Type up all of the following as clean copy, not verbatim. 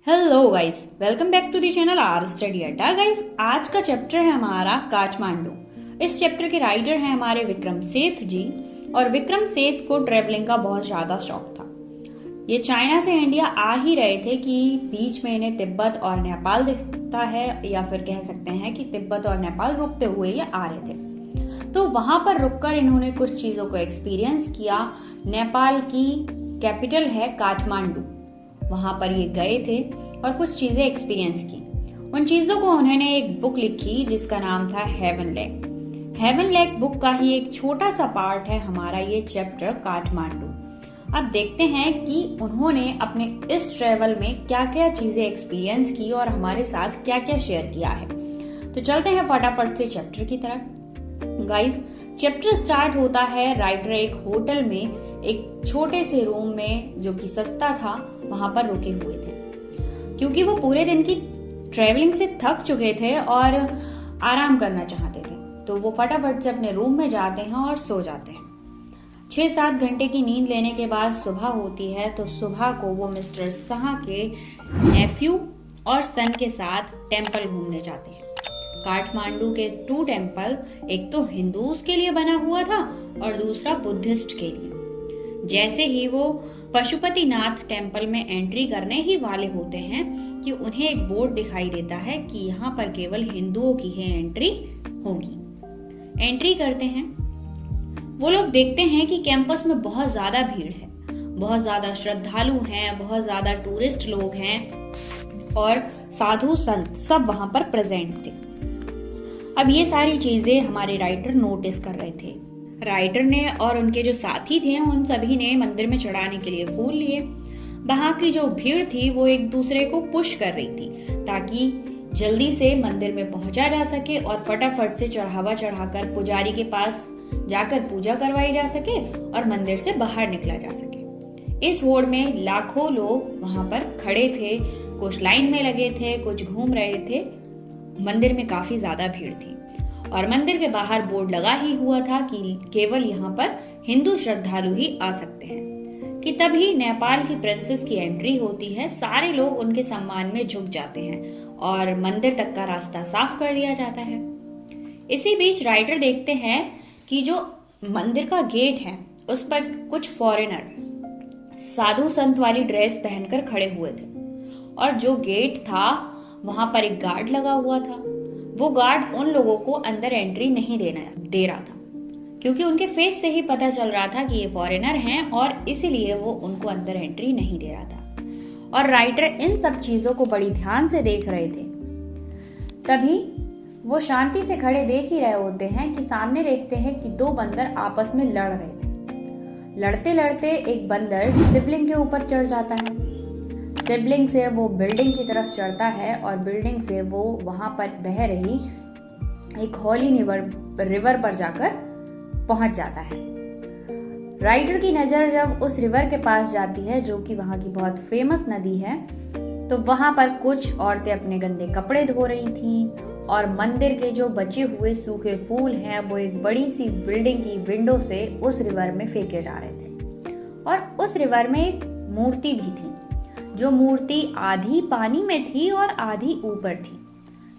Hello guys, welcome back to the channel our study Adda. Guys, आज का chapter है हमारा काठमांडू। इस चैप्टर के राइटर हैं हमारे विक्रम सेठ जी। और विक्रम सेठ को ट्रेवलिंग का बहुत ज्यादा शौक था। ये चाइना से इंडिया आ ही रहे थे कि बीच में इन्हें तिब्बत और नेपाल दिखता है, या फिर कह सकते हैं कि तिब्बत और नेपाल रुकते हुए ये आ रहे थे। तो वहां पर रुककर इन्होंने कुछ चीजों को एक्सपीरियंस किया। नेपाल की कैपिटल है काठमांडू, वहां पर ये गए थे और कुछ चीजें एक्सपीरियंस की। उन चीजों को उन्होंने एक बुक लिखी जिसका नाम था heaven lake. Heaven lake book का ही एक छोटा सा पार्ट है हमारा ये चैप्टर काठमांडू। अब देखते हैं कि उन्होंने अपने इस ट्रेवल में क्या क्या चीजें एक्सपीरियंस की और हमारे साथ क्या क्या शेयर किया है। तो चलते हैं फटाफट से चैप्टर की तरफ। गाइस, चैप्टर स्टार्ट होता है राइटर एक होटल में एक छोटे से रूम में, जो कि सस्ता था, वहां पर रुके हुए थे क्योंकि वो पूरे दिन की ट्रेवलिंग से थक चुके थे और आराम करना चाहते थे। तो वो फटाफट से अपने रूम में जाते हैं और सो जाते हैं। 6-7 घंटे की नींद लेने के बाद सुबह होती है। तो सुबह को वो मिस्टर शाह के नेफ्यू और सन के साथ टेम्पल घूमने जाते हैं। काठमांडू के 2 टेम्पल, एक तो हिंदूज के लिए बना हुआ था और दूसरा बुद्धिस्ट के लिए। जैसे ही वो पशुपतिनाथ टेम्पल में एंट्री करने ही वाले होते हैं कि उन्हें एक बोर्ड दिखाई देता है कि यहाँ पर केवल हिंदुओं की ही एंट्री होगी। एंट्री करते हैं। वो लोग देखते हैं कि कैंपस में बहुत ज्यादा भीड़ है, बहुत ज्यादा श्रद्धालु हैं, बहुत ज्यादा टूरिस्ट लोग हैं और साधु संत सब वहां पर प्रेजेंट थे। अब ये सारी चीजें हमारे राइटर नोटिस कर रहे थे। राइटर ने और उनके जो साथी थे उन सभी ने मंदिर में चढ़ाने के लिए फूल लिए। वहां की जो भीड़ थी वो एक दूसरे को पुश कर रही थी ताकि जल्दी से मंदिर में पहुंचा जा सके और फटाफट से चढ़ावा चढ़ाकर पुजारी के पास जाकर पूजा करवाई जा सके और मंदिर से बाहर निकला जा सके। इस होड़ में लाखों लोग वहां पर खड़े थे, कुछ लाइन में लगे थे, कुछ घूम रहे थे। मंदिर में काफी ज्यादा भीड़ थी और मंदिर के बाहर बोर्ड लगा ही हुआ था कि केवल यहाँ पर हिंदू श्रद्धालु ही आ सकते हैं। कि तभी नेपाल की प्रिंसेस की एंट्री होती है। सारे लोग उनके सम्मान में झुक जाते हैं और मंदिर तक का रास्ता साफ कर दिया जाता है। इसी बीच राइटर देखते हैं कि जो मंदिर का गेट है उस पर कुछ फॉरेनर साधु संत वाली ड्रेस पहनकर खड़े हुए थे और जो गेट था वहां पर एक गार्ड लगा हुआ था। वो गार्ड उन लोगों को अंदर एंट्री नहीं दे रहा था क्योंकि उनके फेस से ही पता चल रहा था कि ये फॉरेनर हैं और इसीलिए वो उनको अंदर एंट्री नहीं दे रहा था। और राइटर इन सब चीजों को बड़ी ध्यान से देख रहे थे। तभी वो शांति से खड़े देख ही रहे होते हैं कि सामने देखते हैं कि 2 बंदर आपस में लड़ रहे थे। लड़ते लड़ते एक बंदर शिवलिंग के ऊपर चढ़ जाता है। शिवलिंग से वो बिल्डिंग की तरफ चढ़ता है और बिल्डिंग से वो वहां पर बह रही एक हॉली रिवर पर जाकर पहुंच जाता है। राइटर की नजर जब उस रिवर के पास जाती है, जो कि वहां की बहुत फेमस नदी है, तो वहां पर कुछ औरतें अपने गंदे कपड़े धो रही थीं और मंदिर के जो बचे हुए सूखे फूल हैं वो एक बड़ी सी बिल्डिंग की विंडो से उस रिवर में फेंके जा रहे थे। और उस रिवर में एक मूर्ति भी थी, जो मूर्ति आधी पानी में थी और आधी ऊपर थी।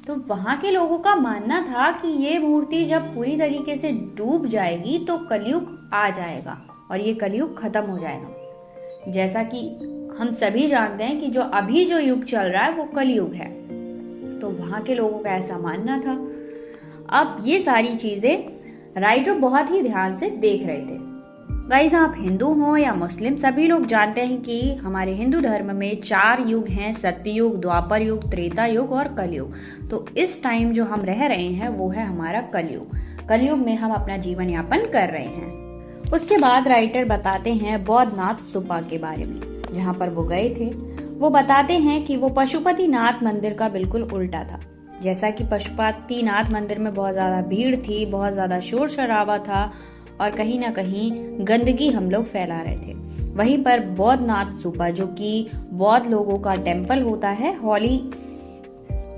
तो वहां के लोगों का मानना था कि ये मूर्ति जब पूरी तरीके से डूब जाएगी तो कलयुग आ जाएगा और ये कलयुग खत्म हो जाएगा। जैसा कि हम सभी जानते हैं कि जो अभी जो युग चल रहा है वो कलयुग है। तो वहां के लोगों का ऐसा मानना था। अब ये सारी चीजें राइटर बहुत ही ध्यान से देख रहे थे। गाइस, आप हिंदू हो या मुस्लिम, सभी लोग जानते हैं कि हमारे हिंदू धर्म में 4 युग हैं, सत्ययुग, द्वापर युग, त्रेता युग और कलयुग। तो इस टाइम जो हम रह रहे हैं वो है हमारा कलयुग। कलयुग में हम अपना जीवन यापन कर रहे हैं। उसके बाद राइटर बताते हैं बौद्धनाथ सुपा के बारे में, जहाँ पर वो गए थे। वो बताते हैं कि वो पशुपतिनाथ मंदिर का बिल्कुल उल्टा था। जैसा कि पशुपतिनाथ मंदिर में बहुत ज्यादा भीड़ थी, बहुत ज्यादा शोर शराबा था और कहीं ना कहीं गंदगी हम लोग फैला रहे थे। वहीं पर बौद्धनाथ सुपा, जो कि बौद्ध लोगों का टेम्पल होता है, हॉली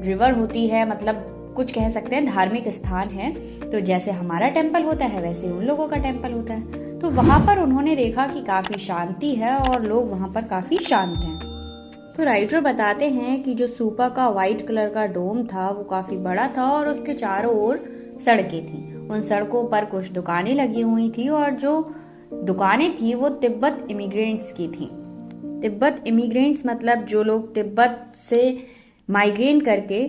रिवर होती है, मतलब कुछ कह सकते हैं धार्मिक स्थान है। तो जैसे हमारा टेम्पल होता है वैसे उन लोगों का टेम्पल होता है। तो वहां पर उन्होंने देखा कि काफी शांति है और लोग वहां पर काफी शांत हैं। तो राइटर बताते हैं कि जो सूपा का व्हाइट कलर का डोम था वो काफी बड़ा था और उसके चारों ओर सड़कें थी। उन सड़कों पर कुछ दुकानें लगी हुई थी और जो दुकानें थी वो तिब्बत इमिग्रेंट्स की थी। तिब्बत इमिग्रेंट्स मतलब जो लोग तिब्बत से माइग्रेट करके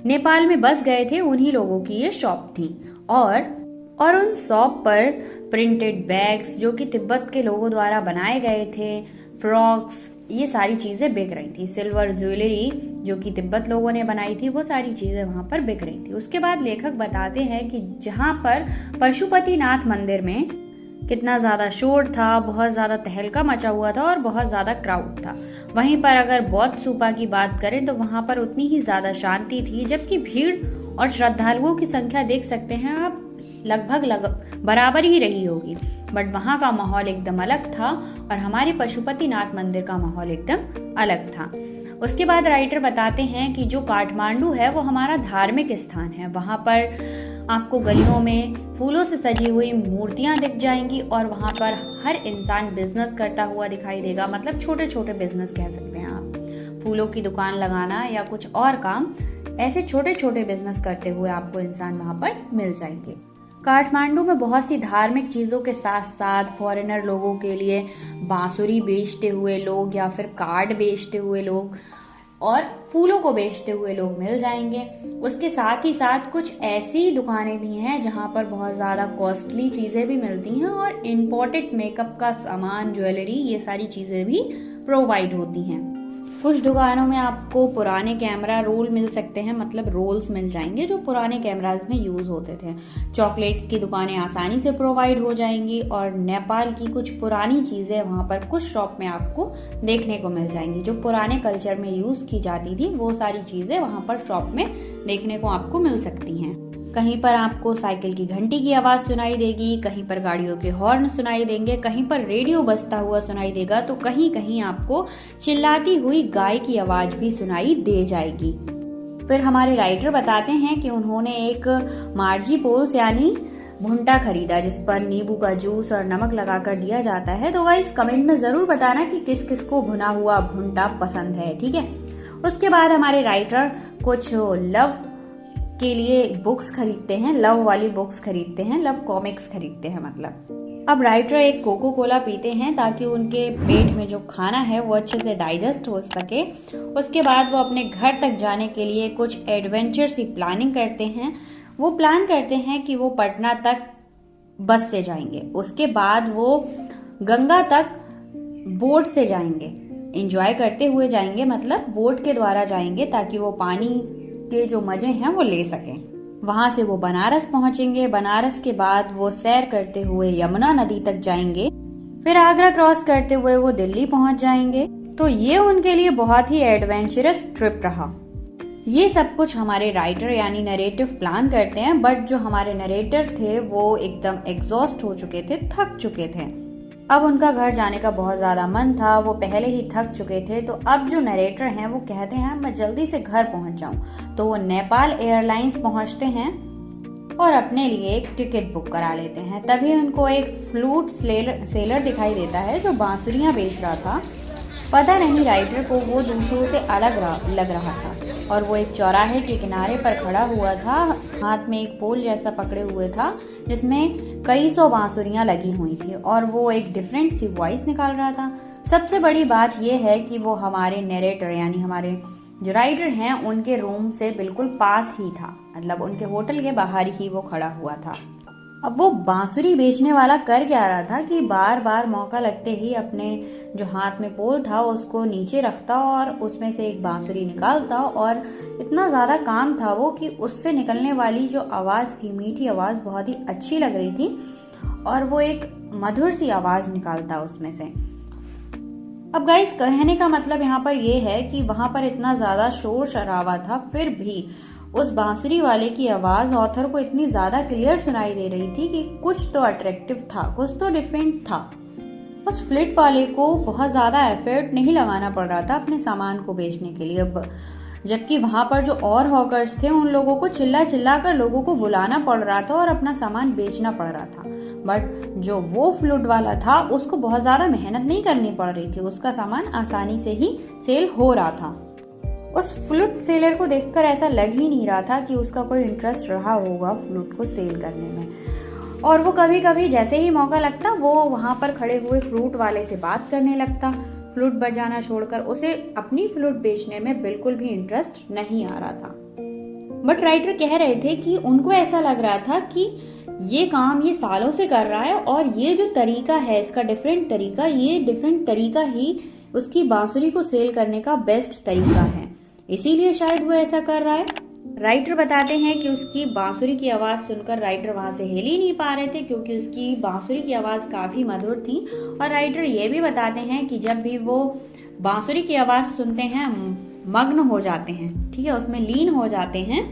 नेपाल में बस गए थे, उन्हीं लोगों की ये शॉप थी। और उन शॉप पर प्रिंटेड बैग्स जो कि तिब्बत के लोगों द्वारा बनाए गए थे, फ्रॉक्स, ये सारी चीजें बिक रही थी। सिल्वर ज्वेलरी जो कि तिब्बत लोगों ने बनाई थी, वो सारी चीजें वहां पर बिक रही थी। उसके बाद लेखक बताते हैं कि जहां पर पशुपतिनाथ मंदिर में कितना ज्यादा शोर था, बहुत ज्यादा तहलका मचा हुआ था और बहुत ज्यादा क्राउड था। वहीं पर अगर बौद्ध स्तूपा की बात करें तो वहां पर उतनी ही ज्यादा शांति थी, जबकि भीड़ और श्रद्धालुओं की संख्या देख सकते हैं आप, लगभग बराबर ही रही होगी। बट वहां का माहौल एकदम अलग था और हमारे पशुपतिनाथ मंदिर का माहौल एकदम अलग था। उसके बाद राइटर बताते हैं कि जो काठमांडू है वो हमारा धार्मिक स्थान है। वहां पर आपको गलियों में फूलों से सजी हुई मूर्तियां दिख जाएंगी और वहां पर हर इंसान बिजनेस करता हुआ दिखाई देगा। मतलब छोटे छोटे बिजनेस कह सकते हैं आप, फूलों की दुकान लगाना या कुछ और काम, ऐसे छोटे छोटे बिजनेस करते हुए आपको इंसान वहां पर मिल जाएंगे। काठमांडू में बहुत सी धार्मिक चीजों के साथ साथ फॉरेनर लोगों के लिए बांसुरी बेचते हुए लोग या फिर कार्ड बेचते हुए लोग और फूलों को बेचते हुए लोग मिल जाएंगे। उसके साथ ही साथ कुछ ऐसी दुकानें भी हैं जहां पर बहुत ज्यादा कॉस्टली चीजें भी मिलती हैं और इम्पोर्टेड मेकअप का सामान, ज्वेलरी, ये सारी चीजें भी प्रोवाइड होती हैं। कुछ दुकानों में आपको पुराने कैमरा रोल मिल सकते हैं, मतलब रोल्स मिल जाएंगे जो पुराने कैमराज में यूज होते थे। चॉकलेट्स की दुकानें आसानी से प्रोवाइड हो जाएंगी और नेपाल की कुछ पुरानी चीजें वहां पर कुछ शॉप में आपको देखने को मिल जाएंगी। जो पुराने कल्चर में यूज की जाती थी वो सारी चीजें वहां पर शॉप में देखने को आपको मिल सकती हैं। कहीं पर आपको साइकिल की घंटी की आवाज सुनाई देगी, कहीं पर गाड़ियों के हॉर्न सुनाई देंगे, कहीं पर रेडियो बजता हुआ सुनाई देगा, तो कहीं कहीं आपको चिल्लाती हुई गाय की आवाज भी सुनाई दे जाएगी। फिर हमारे राइटर बताते हैं कि उन्होंने एक मार्जी पोल्स यानी भुंटा खरीदा जिस पर नींबू का जूस और नमक लगाकर दिया जाता है। तो गाइस कमेंट में जरूर बताना कि किस किस को भुना हुआ भुंटा पसंद है, ठीक है। उसके बाद हमारे राइटर कुछ लव के लिए बुक्स खरीदते हैं, लव वाली बुक्स खरीदते हैं, लव कॉमिक्स खरीदते हैं मतलब। अब राइटर एक कोको कोला पीते हैं ताकि उनके पेट में जो खाना है वो अच्छे से डाइजेस्ट हो सके। उसके बाद वो अपने घर तक जाने के लिए कुछ एडवेंचर सी प्लानिंग करते हैं। वो प्लान करते हैं कि वो पटना तक बस से जाएंगे, उसके बाद वो गंगा तक बोट से जाएंगे, एंजॉय करते हुए जाएंगे, मतलब बोट के द्वारा जाएंगे ताकि वो पानी के जो मजे हैं वो ले सकें। वहां से वो बनारस पहुंचेंगे, बनारस के बाद वो सैर करते हुए यमुना नदी तक जाएंगे, फिर आगरा क्रॉस करते हुए वो दिल्ली पहुंच जाएंगे। तो ये उनके लिए बहुत ही एडवेंचरस ट्रिप रहा। ये सब कुछ हमारे राइटर यानी नरेटिव प्लान करते हैं, बट जो हमारे नरेटर थे वो एकदम एग्जॉस्ट हो चुके थे, थक चुके थे। अब उनका घर जाने का बहुत ज्यादा मन था, वो पहले ही थक चुके थे। तो अब जो नरेटर हैं वो कहते हैं मैं जल्दी से घर पहुंच जाऊं। तो वो नेपाल एयरलाइंस पहुंचते हैं और अपने लिए एक टिकट बुक करा लेते हैं। तभी उनको एक फ्लूट सेलर दिखाई देता है जो बांसुरियां बेच रहा था। पता नहीं राइटर को वो दूसरों से अलग लग रहा था और वो एक चौराहे के किनारे पर खड़ा हुआ था, हाथ में एक पोल जैसा पकड़े हुए था जिसमें कई सौ बांसुरियां लगी हुई थी और वो एक डिफरेंट सी वॉइस निकाल रहा था। सबसे बड़ी बात यह है कि वो हमारे नरेटर यानी हमारे जो राइटर हैं उनके रूम से बिल्कुल पास ही था, मतलब उनके होटल के बाहर ही वो खड़ा हुआ था। अब वो बांसुरी बेचने वाला कर क्या रहा था कि बार बार मौका लगते ही अपने जो हाथ में पोल था उसको नीचे रखता और उसमें से एक बांसुरी निकालता और इतना ज्यादा काम था वो कि उससे निकलने वाली जो आवाज थी, मीठी आवाज, बहुत ही अच्छी लग रही थी और वो एक मधुर सी आवाज निकालता उसमें से। अब गाइस कहने का मतलब यहाँ पर ये है कि वहां पर इतना ज्यादा शोर शराबा था, फिर भी उस बांसुरी वाले की आवाज ऑथर को इतनी ज्यादा क्लियर सुनाई दे रही थी कि कुछ तो अट्रैक्टिव था, कुछ तो डिफरेंट था। उस फ्लिट वाले को बहुत ज्यादा एफर्ट नहीं लगाना पड़ रहा था अपने सामान को बेचने के लिए। अब जबकि वहां पर जो और हॉकर्स थे उन लोगों को चिल्ला चिल्ला कर लोगों को बुलाना पड़ रहा था और अपना सामान बेचना पड़ रहा था। बट जो वो फ्लूट वाला था उसको बहुत ज्यादा मेहनत नहीं करनी पड़ रही थी, उसका सामान आसानी से ही सेल हो रहा था। उस फ्लूट सेलर को देखकर ऐसा लग ही नहीं रहा था कि उसका कोई इंटरेस्ट रहा होगा फ्लूट को सेल करने में। और वो कभी कभी जैसे ही मौका लगता वो वहां पर खड़े हुए फ्लूट वाले से बात करने लगता। फ्लूट बजाना छोड़कर उसे अपनी फ्लूट बेचने में बिल्कुल भी इंटरेस्ट नहीं आ रहा था। बट राइटर कह रहे थे कि उनको ऐसा लग रहा था कि ये काम ये सालों से कर रहा है और ये जो तरीका है इसका डिफरेंट तरीका ही उसकी बांसुरी को सेल करने का बेस्ट तरीका है, इसीलिए शायद वो ऐसा कर रहा है। राइटर बताते हैं कि उसकी बांसुरी की आवाज सुनकर राइटर वहां से हिल ही नहीं पा रहे थे क्योंकि उसकी बांसुरी की आवाज काफी मधुर थी। और राइटर ये भी बताते हैं कि जब भी वो बांसुरी की आवाज सुनते हैं मग्न हो जाते हैं, ठीक है, उसमें लीन हो जाते हैं।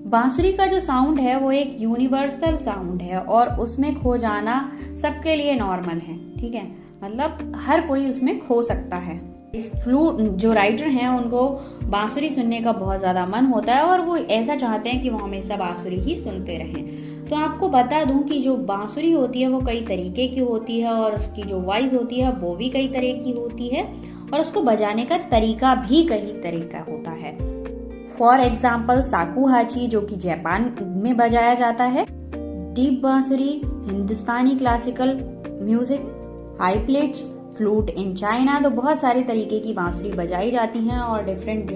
बांसुरी का जो साउंड है वो एक यूनिवर्सल साउंड है और उसमें खो जाना सबके लिए नॉर्मल है, ठीक है, मतलब हर कोई उसमें खो सकता है। इस फ्लूट जो राइटर हैं उनको बांसुरी सुनने का बहुत ज्यादा मन होता है और वो ऐसा चाहते हैं कि वो हमेशा बांसुरी ही सुनते रहें। तो आपको बता दूं कि जो बांसुरी होती है वो कई तरीके की होती है और उसकी जो वॉइस होती है वो भी कई तरह की होती है और उसको बजाने का तरीका भी कई तरह का होता है। फॉर एग्जाम्पल शाकुहाची जो कि जापान में बजाया जाता है, डीप bansuri, Hindustani classical music, high plates, flute in China. तो बहुत सारे तरीके की बांसुरी बजाई जाती हैं और डिफरेंट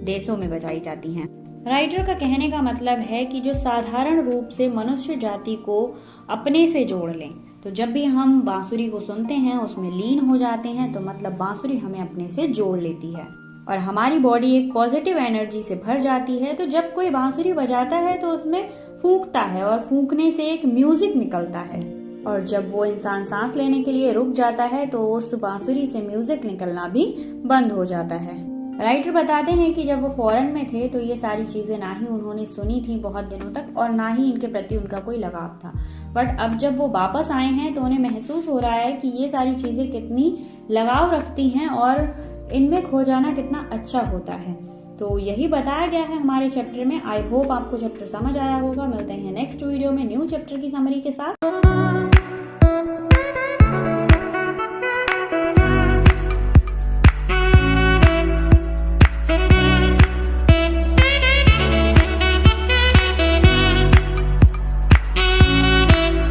देशों में बजाई जाती हैं। राइटर का कहने का मतलब है कि जो साधारण रूप से मनुष्य जाति को अपने से जोड़ लें, तो जब भी हम बांसुरी को सुनते हैं उसमें लीन हो जाते हैं, तो मतलब बांसुरी हमें अपने से जोड़ लेती है और हमारी बॉडी एक पॉजिटिव एनर्जी से भर जाती है। तो जब कोई बांसुरी बजाता है तो उसमें फूंकता है और फूंकने से एक म्यूजिक निकलता है और जब वो इंसान सांस लेने के लिए रुक जाता है तो उस बांसुरी से म्यूजिक निकलना भी बंद हो जाता है। राइटर बताते हैं कि जब वो फॉरेन में थे तो ये सारी चीजें ना ही उन्होंने सुनी थी बहुत दिनों तक और ना ही इनके प्रति उनका कोई लगाव था। बट अब जब वो वापस आए हैं तो उन्हें महसूस हो रहा है कि ये सारी चीजें कितनी लगाव रखती हैं और इनमें खो जाना कितना अच्छा होता है। तो यही बताया गया है हमारे चैप्टर में। आई होप आपको चैप्टर समझ आया होगा। मिलते हैं नेक्स्ट वीडियो में न्यू चैप्टर की समरी के साथ।